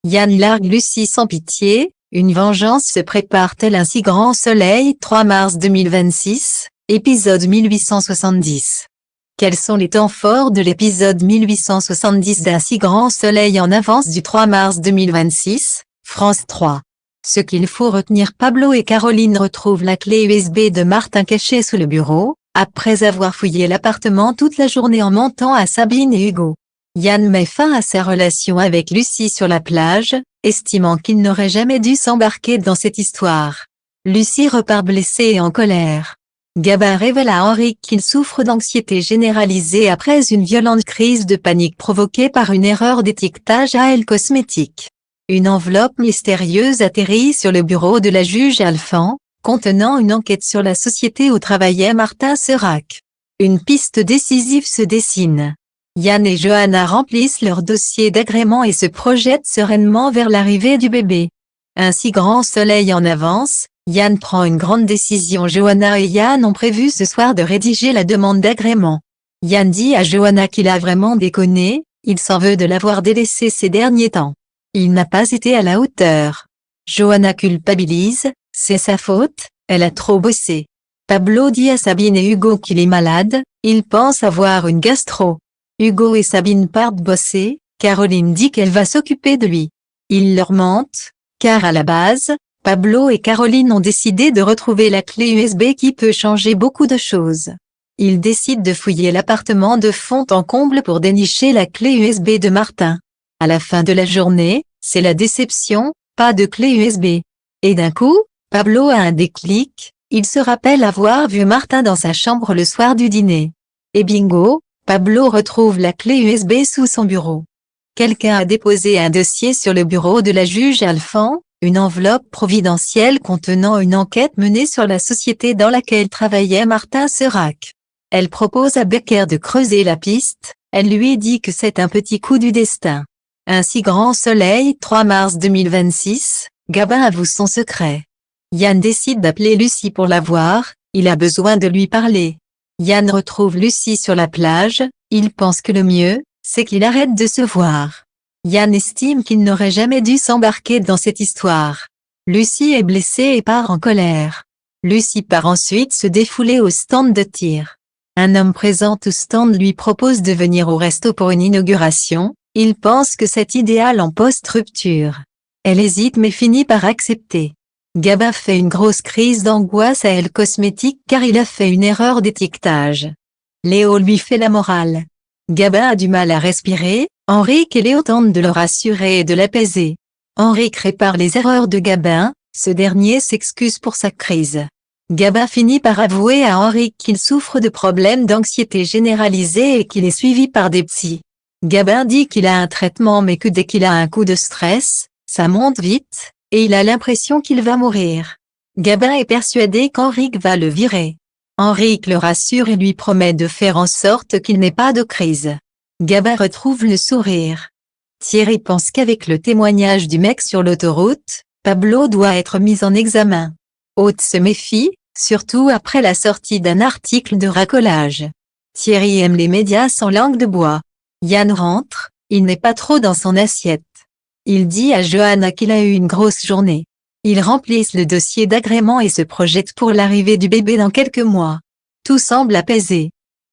Yann largue Lucie sans pitié, une vengeance se prépare tel un si grand soleil. 3 mars 2026, épisode 1870. Quels sont les temps forts de l'épisode 1870 d'un si grand soleil en avance du 3 mars 2026, France 3. Ce qu'il faut retenir: Pablo et Caroline retrouvent la clé USB de Martin cachée sous le bureau, après avoir fouillé l'appartement toute la journée en mentant à Sabine et Hugo. Yann met fin à sa relation avec Lucie sur la plage, estimant qu'il n'aurait jamais dû s'embarquer dans cette histoire. Lucie repart blessée et en colère. Gabin révèle à Henri qu'il souffre d'anxiété généralisée après une violente crise de panique provoquée par une erreur d'étiquetage à Elle Cosmétiques. Une enveloppe mystérieuse atterrit sur le bureau de la juge Alphand, contenant une enquête sur la société où travaillait Martin Serac. Une piste décisive se dessine. Yann et Johanna remplissent leur dossier d'agrément et se projettent sereinement vers l'arrivée du bébé. Un si grand soleil en avance, Yann prend une grande décision. Johanna et Yann ont prévu ce soir de rédiger la demande d'agrément. Yann dit à Johanna qu'il a vraiment déconné, il s'en veut de l'avoir délaissé ces derniers temps. Il n'a pas été à la hauteur. Johanna culpabilise, c'est sa faute, elle a trop bossé. Pablo dit à Sabine et Hugo qu'il est malade, il pense avoir une gastro. Hugo et Sabine partent bosser, Caroline dit qu'elle va s'occuper de lui. Ils leur mentent, car à la base, Pablo et Caroline ont décidé de retrouver la clé USB qui peut changer beaucoup de choses. Ils décident de fouiller l'appartement de fond en comble pour dénicher la clé USB de Martin. À la fin de la journée, c'est la déception, pas de clé USB. Et d'un coup, Pablo a un déclic, il se rappelle avoir vu Martin dans sa chambre le soir du dîner. Et bingo, Pablo retrouve la clé USB sous son bureau. Quelqu'un a déposé un dossier sur le bureau de la juge Alphand, une enveloppe providentielle contenant une enquête menée sur la société dans laquelle travaillait Martin Serac. Elle propose à Becker de creuser la piste, elle lui dit que c'est un petit coup du destin. Un si grand soleil. 3 mars 2026, Gabin avoue son secret. Yann décide d'appeler Lucie pour la voir, il a besoin de lui parler. Yann retrouve Lucie sur la plage, il pense que le mieux, c'est qu'il arrête de se voir. Yann estime qu'il n'aurait jamais dû s'embarquer dans cette histoire. Lucie est blessée et part en colère. Lucie part ensuite se défouler au stand de tir. Un homme présent au stand lui propose de venir au resto pour une inauguration, il pense que c'est idéal en post-rupture. Elle hésite mais finit par accepter. Gabin fait une grosse crise d'angoisse à Elle Cosmétiques car il a fait une erreur d'étiquetage. Léo lui fait la morale. Gabin a du mal à respirer, Henrique et Léo tentent de le rassurer et de l'apaiser. Henrique répare les erreurs de Gabin, ce dernier s'excuse pour sa crise. Gabin finit par avouer à Henrique qu'il souffre de problèmes d'anxiété généralisée et qu'il est suivi par des psys. Gabin dit qu'il a un traitement mais que dès qu'il a un coup de stress, ça monte vite, et il a l'impression qu'il va mourir. Gabin est persuadé qu'Henrique va le virer. Henrique le rassure et lui promet de faire en sorte qu'il n'ait pas de crise. Gabin retrouve le sourire. Thierry pense qu'avec le témoignage du mec sur l'autoroute, Pablo doit être mis en examen. Haute se méfie, surtout après la sortie d'un article de racolage. Thierry aime les médias sans langue de bois. Yann rentre, il n'est pas trop dans son assiette. Il dit à Johanna qu'il a eu une grosse journée. Ils remplissent le dossier d'agrément et se projettent pour l'arrivée du bébé dans quelques mois. Tout semble apaisé.